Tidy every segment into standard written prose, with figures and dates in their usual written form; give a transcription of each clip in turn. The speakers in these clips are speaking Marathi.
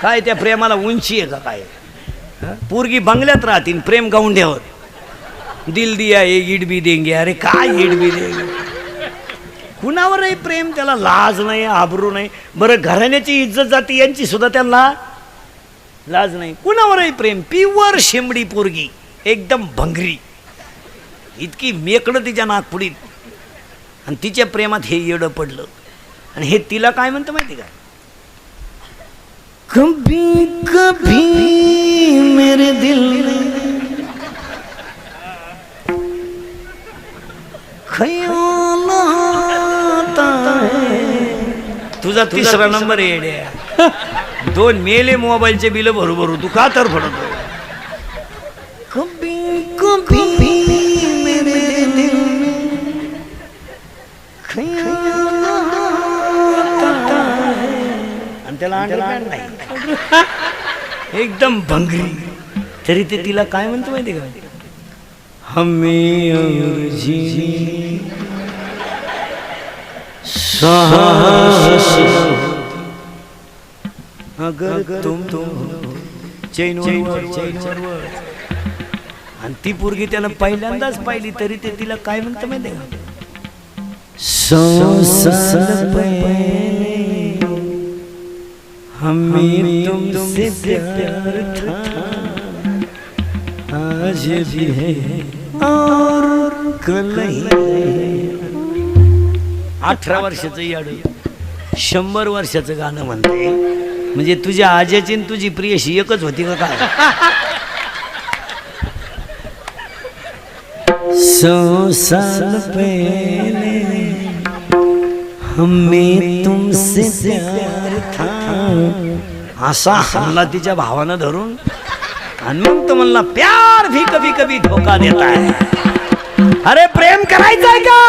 काय त्या प्रेमाला उंची आहे का काय? पोरगी बंगल्यात राहतील प्रेम गाऊंड्यावर, दिल दिया ये ईड भी देंगे. अरे काय ईड भी देंगे? कुणावर आहे प्रेम? त्याला लाज नाही, आबरू नाही. बरं घराण्याची इज्जत जाती यांची सुद्धा त्याला लाज नाही. कुणावर आहे प्रेम? प्युअर शेंबडी पोरगी, एकदम भंगरी, इतकी मेकडं तिच्या नागपुडीत, आणि तिच्या प्रेमात हे येडं पडलं. आणि हे तिला काय म्हणतं माहिती का? कभी कभी मेरे दिल में ख्याल आता है. तुझा तिसरा नंबर येड्या. 2 मेले मोबाईलचे बिल भरू भरू तू का तर पडतो. कभी कभी मेरे दिल में ख्याल आता है. आणि त्याला अंडरपॅन्ट नाही, एकदम भंगरी. तरी ते तिला काय म्हणतो माहिती का? हमें अंग्रेजी साहस अगर तुम चैनवर. आणि ती पोरगी त्याला पहिल्यांदाच पाहिली तरी ते तिला काय म्हणतं माहिती का? 100 साल पहले हमें तुमसे प्यार था, आज भी है और कल नहीं. 18 वर्षाचं याड 100 वर्षाचं गाणं म्हणते. म्हणजे तुझ्या आजीची आणि तुझी प्रियशी एकच होती का काय? 100 साल पहले हमें तुमसे प्यार था. असा हमला तिच्या भावानं धरून. आणि मग तो म्हणला प्यार भी कभी कभी धोका देता है. अरे प्रेम करायचंय का?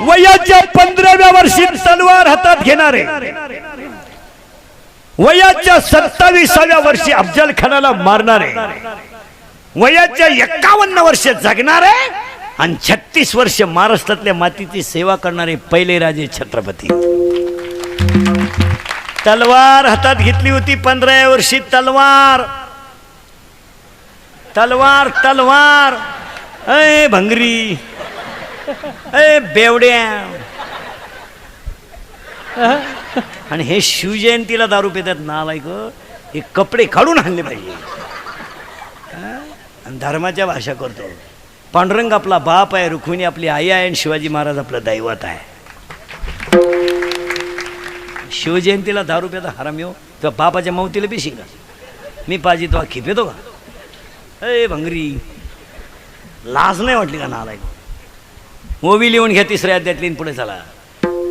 वयाच्या 15व्या वर्षी तलवार हातात घेणारे, वयाच्या 27व्या वर्षी अफजल खानाला मारणारे, वयाच्या 51 वर्ष जगणारे आणि 36 वर्ष महाराष्ट्रातल्या मातीची सेवा करणारे पहिले राजे छत्रपती. तलवार हातात घेतली होती 15व्या वर्षी. तलवार तलवार तलवार. ए भंगरी, ए बेवड्या, आणि हे शिवजयंतीला दारू पितात नालायक. हे कपडे काढून आणले पाहिजे. आणि धर्माच्या भाषा करतो. पांडुरंग आपला बाप आहे, रुक्मिणी आपली आई आहे, आणि शिवाजी महाराज आपलं दैवत आहे. शिवजयंतीला दारू पिता हरामियो. तेव्हा बापाच्या मौतीला बी शिका. मी पाहिजे तेव्हा खिप येतो का? ए भंगरी, लाज नाही वाटली का नालायक? ओवी लिहून घ्या 3ऱ्या अध्यायातली. पुढे चला.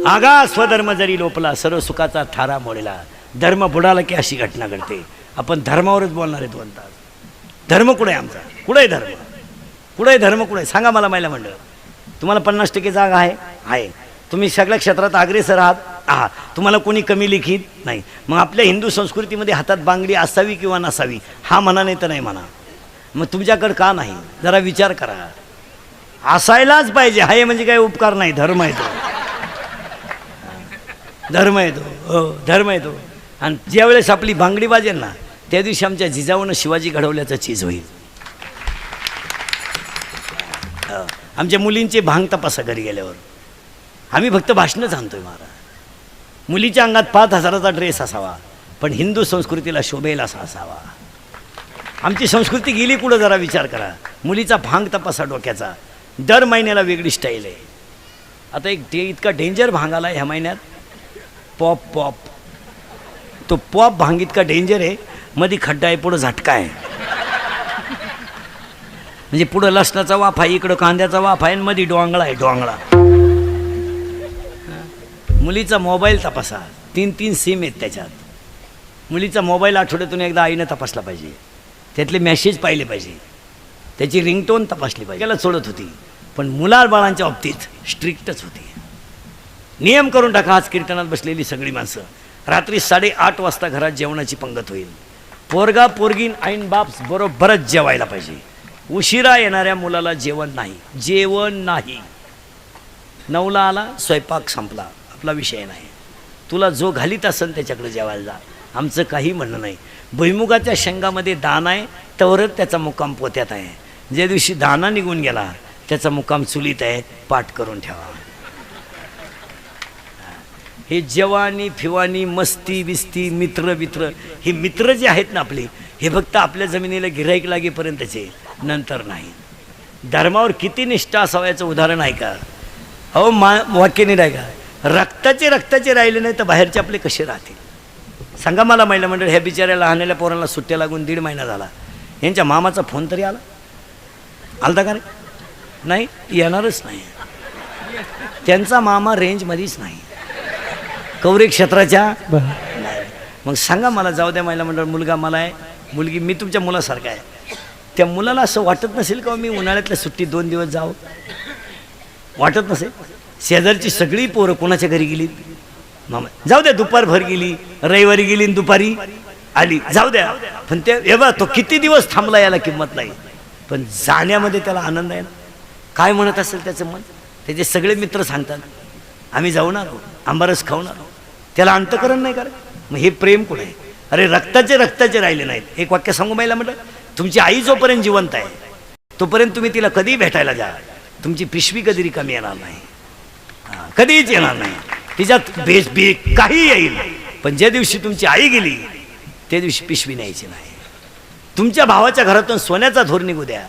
आगा स्वधर्म जरी लोपला, सर्व सुखाचा थारा मोडला. धर्म बुडाला की अशी घटना घडते. आपण धर्मावरच बोलणार आहे 2 तास. धर्म कुठे आहे आमचा? कुठे आहे धर्म? कुठे आहे धर्म? कुठे आहे सांगा मला महिला मंडळ. तुम्हाला 50% जागा आहे. तुम्ही सगळ्या क्षेत्रात अग्रेसर आहात. तुम्हाला कोणी कमी लिखित नाही. मग आपल्या हिंदू संस्कृतीमध्ये हातात बांगडी असावी किंवा नसावी हा म्हणा, नाही तर नाही म्हणा. मग तुमच्याकडं का नाही? जरा विचार करा. असायलाच पाहिजे. हाय म्हणजे काही उपकार नाही. धर्म आहे तो. धर्म आहे तो. हो, धर्म आहे तो. आणि ज्यावेळेस आपली बांगडी वाजेल ना, त्या दिवशी आमच्या जिजाऊनं शिवाजी घडवल्याचं चीज होईल. आमच्या मुलींचे भांग तपासा घरी गेल्यावर. आम्ही फक्त भाषणच आणतोय महाराज. मुलीच्या अंगात 5,000चा ड्रेस असावा, पण हिंदू संस्कृतीला शोभेल असा असावा. आमची संस्कृती गेली कुठं? जरा विचार करा. मुलीचा भांग तपासा डोक्याचा. दर महिन्याला वेगळी स्टाईल आहे. आता एक इतका डेंजर भांग आला ह्या महिन्यात, पॉप. तो पॉप भांग इतका डेंजर आहे, मध्ये खड्डा आहे, पुढं झटका आहे. म्हणजे पुढं लसणाचा वाफ आहे, इकडं कांद्याचा वाफ आहे, आणि मध्ये डोंगळा आहे. डोंगळा. मुलीचा मोबाईल तपासा. 3 सिम आहेत त्याच्यात. मुलीचा मोबाईल आठवड्यातून एकदा आईनं तपासला पाहिजे. त्यातले मेसेज पाहिले पाहिजे. त्याची रिंगटोन तपासली पाहिजे. त्याला सोडत होती, पण मुलाबाळांच्या बाबतीत स्ट्रिक्टच होती. नियम करून टाका. आज कीर्तनात बसलेली सगळी माणसं रात्री 8:30 वाजता घरात जेवणाची पंगत होईल. पोरगा पोरगीन आईन बाप बरोबरच जेवायला पाहिजे. उशिरा येणाऱ्या मुलाला जेवण नाही. 9ला आला, स्वयंपाक संपला, आपला विषय नाही. तुला जो घालीत असेल त्याच्याकडे जेवायला जा. आमचं काही म्हणणं नाही. भुईमुगाच्या शेंगामध्ये दाना आहे, तवरच त्याचा मुक्काम पोत्यात आहे. ज्या दिवशी दाना निघून गेला त्याचा मुक्काम चुलीत आहे. पाठ करून ठेवा. हे जवानी फिवानी मस्ती बिस्ती मित्र हे मित्र जे आहेत ना आपले, हे फक्त आपल्या जमिनीला गिऱ्हाईक लागेपर्यंतचे, नंतर नाही. धर्मावर किती निष्ठा असावं याचं उदाहरण आहे का? अहो वाक्य नाही आहे का? रक्ताचे राहिले नाही तर बाहेरचे आपले कसे राहतील? सांगा मला महिला मंडळ. ह्या बिचाऱ्या लहानल्या पोरांना सुट्ट्या लागून 1.5 महिना झाला. यांच्या मामाचा फोन तरी आलता का रे? नाही, येणारच नाही. त्यांचा मामा रेंजमध्येच नाही, कवरे क्षेत्राच्या. मग सांगा मला, जाऊ द्या महिला मंडळ. मुलगा मला आहे, मुलगी मी तुमच्या मुलासारखा आहे. त्या मुलाला असं वाटत नसेल का मी उन्हाळ्यातल्या सुट्टी 2 दिवस जावं? वाटत नसेल? शेजारची सगळी पोरं कोणाच्या घरी गेली? मामा. जाऊ द्या, दुपारभर गेली, रविवारी गेली आणि दुपारी आली, जाऊ द्या. पण ते एवढा तो किती दिवस थांबला याला किंमत नाही. पण जाण्यामध्ये त्याला आनंद आहे ना. काय म्हणत असेल त्याचं मन? त्याचे सगळे मित्र सांगतात आम्ही जाऊन आलो, आंबारस खाऊन आलो. त्याला अंतकरण नाही करत. मग हे प्रेम कुठे आहे? अरे रक्ताचे राहिले नाहीत. एक वाक्य सांगू महिला म्हटलं, तुमची आई जोपर्यंत जिवंत आहे तोपर्यंत तुम्ही तिला कधी भेटायला जा. तुमची पिशवी कधी रिकामी येणार नाही, कधीच येणार नाही. तिच्यात बेस बी काही येईल, पण ज्या दिवशी तुमची आई गेली त्या दिवशी पिशवी न्यायची नाही. तुमच्या भावाच्या घरातून सोन्याचा धोर निघू द्या,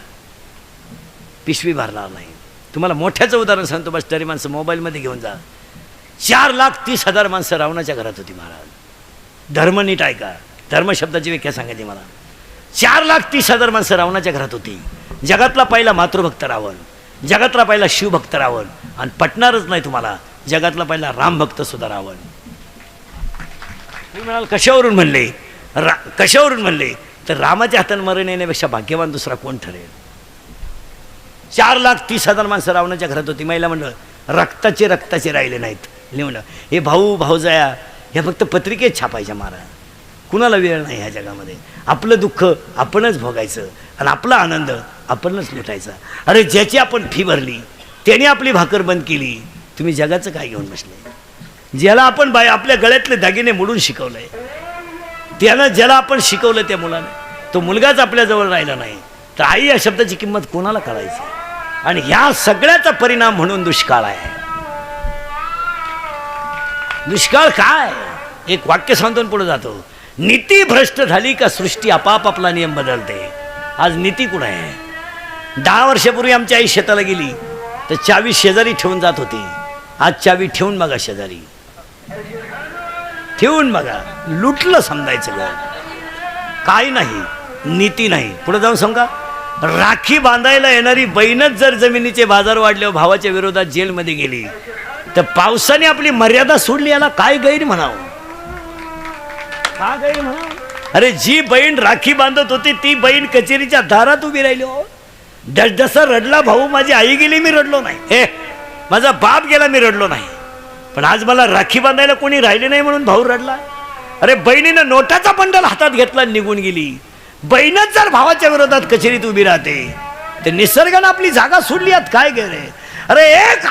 पिशवी भरणार नाही. तुम्हाला मोठ्याचं उदाहरण सांगतो. बस तरी माणसं मोबाईलमध्ये घेऊन जा. 4,30,000 माणसं रावणाच्या घरात होती महाराज. धर्म नीट ऐका. धर्म शब्दाची व्याख्या सांगायची मला. 4,30,000 माणसं रावणाच्या घरात होती. जगातला पहिला मातृभक्त रावण, जगातला पहिला शिवभक्त रावण, आणि पटणारच नाही तुम्हाला, जगातला पहिला रामभक्त सुद्धा रावण. मी म्हणाल कशावरून म्हणले? कशावरून म्हणले तर रामाच्या हातानं मरण येण्यापेक्षा भाग्यवान दुसरा कोण ठरेल? 4,30,000 माणसं रावणाच्या घरात होती. महिला म्हणलं रक्ताचे राहिले नाहीत. लिहून हे भाऊजाया ह्या फक्त पत्रिकेत छापायच्या महाराज. कुणाला वेळ नाही ह्या जगामध्ये. आपलं दुःख आपणच भोगायचं आणि आपला आनंद आपणच लुटायचा. अरे ज्याची आपण फी भरली त्याने आपली भाकर बंद केली, तुम्ही जगाचं काय घेऊन बसले? ज्याला आपण आपल्या गळ्यातले दागिने मोडून शिकवलंय, त्यानं ज्याला आपण शिकवलं त्या मुलानं, तो मुलगाच आपल्याजवळ राहिला नाही, तर आई या शब्दाची किंमत कोणाला कळायची? आणि ह्या सगळ्याचा परिणाम म्हणून दुष्काळ आहे. दुष्काळ काय? एक वाक्य सांगतो पुढे जातो. नीती भ्रष्ट झाली का सृष्टी आपाप आपला नियम बदलते. आज नीती कुठं आहे? 10 वर्षापूर्वी आमची आई शेताला गेली तर चावी शेजारी ठेवून जात होती. आज चावी ठेवून बघा शेजारी, ठेवून बघा. लुटलं समजायचं ग, काही नाही, नीती नाही. पुढे जाऊन सांगा, राखी बांधायला येणारी बहीणच जर जमिनीचे बाजार वाढल्यावर भावाच्या विरोधात जेलमध्ये गेली तर पावसाने आपली मर्यादा सोडली, याला काय गैर म्हणावं? का गैर म्हणावं? अरे जी बहीण राखी बांधत होती ती बहीण कचेरीच्या दारात उभी राहिली. हो, जसा रडला भाऊ, माझी आई गेली मी रडलो नाही, हे माझा बाप गेला मी रडलो नाही, पण आज मला राखी बांधायला कोणी राहिले नाही म्हणून भाऊ रडला. अरे बहिणीनं नोटाचा बंडल हातात घेतला निघून गेली. बहीणच जर भावाच्या विरोधात कचेरीत उभी राहते तर निसर्गानं आपली जागा सोडली, यात काय गैर आहे? अरे एक